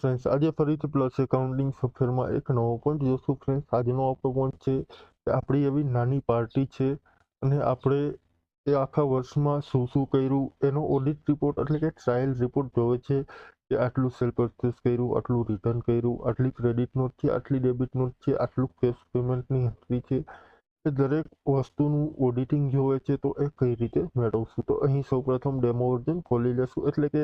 Friends આજે ફરીથી plus accounting સોફ્ટવેરમાં એક નવો પોઈન્ટ જોશું ફ્રેન્ડ્સ. આજનો આપણો પોઈન્ટ છે કે આપણી એવી નાની પાર્ટી છે અને આપણે એ આખા વર્ષમાં શું શું કર્યું એનો ઓડિટ રિપોર્ટ એટલે કે ટ્રાયલ રિપોર્ટ જોવે છે કે આટલું સેલ પરચેસ કર્યું, આટલું રિટર્ન કર્યું, આટલી ક્રેડિટ નોટ છે, આટલી ડેબિટ નોટ છે, આટલું કેશ પેમેન્ટની એન્ટ્રી છે. એ દરેક વસ્તુનું ઓડિટિંગ જોવે છે. તો એ કઈ રીતે મેળવશું? તો અહીં સૌપ્રથમ ડેમો વર્ઝન ખોલી લેશું એટલે કે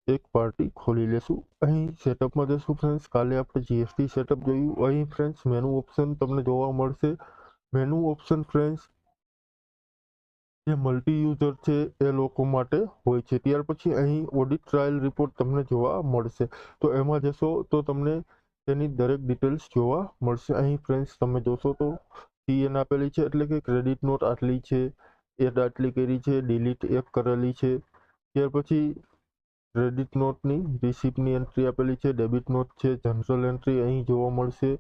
એક પાર્ટી ખોલી લેશું. અહીં સેટઅપમાં જશું ફ્રેન્ડ્સ. કાલે આપણે જીએસટી સેટઅપ જોયું. અહીં ફ્રેન્ડ્સ મેનુ ઓપ્શન તમને જોવા મળશે. મેનુ ઓપ્શન ફ્રેન્ડ્સ જે મલ્ટી યુઝર છે એ લોકો માટે હોય છે. ત્યાર પછી અહીં ઓડિટ ટ્રાયલ રિપોર્ટ તમને જોવા મળશે. તો એમાં જશો તો તમને તેની દરેક ડિટેલ્સ જોવા મળશે. અહીં ફ્રેન્ડ્સ તમે જોશો તો સીએન આપેલી છે એટલે કે ક્રેડિટ નોટ આટલી છે, એડ આટલી કરી છે, ડિલીટ એક કરેલી છે. ત્યાર પછી ક્રેડિટ નોટની રિસિપ્ટની એન્ટ્રી આપેલી છે, ડેબિટ નોટ છે, જનરલ એન્ટ્રી અહીં જોવા મળશે.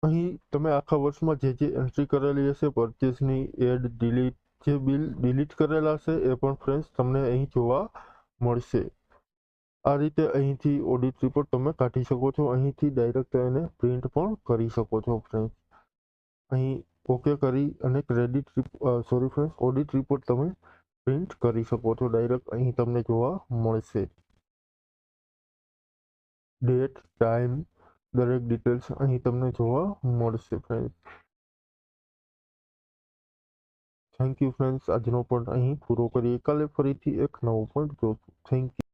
અહીં તમે આખા વર્ષમાં જે જે એન્ટ્રી કરેલી હશે પરચેસની, એડ, ડિલીટ, જે બિલ ડિલીટ કરેલા હશે એ પણ ફ્રેન્ડ્સ તમને અહીં જોવા મળશે. આ રીતે અહીંથી ઓડિટ રિપોર્ટ તમે કાઢી શકો છો. અહીંથી ડાયરેક્ટ એને પ્રિન્ટ પણ કરી શકો છો ફ્રેન્ડ્સ. અહીં ઓકે કરી અને ફ્રેન્ડ્સ ઓડિટ રિપોર્ટ તમે પ્રિન્ટ કરી શકો છો. ડાયરેક્ટ અહીં તમને જોવા મળશે. ડેટ, ટાઈમ, દરેક ડિટેલ્સ અહીં તમને જોવા મળશે ફ્રેન્ડ્સ. Thank you friends. આજનો પોઈન્ટ અહીં પૂરો કરીએ. કાલે ફરીથી એક નવો પોઈન્ટ જોશું. Thank you.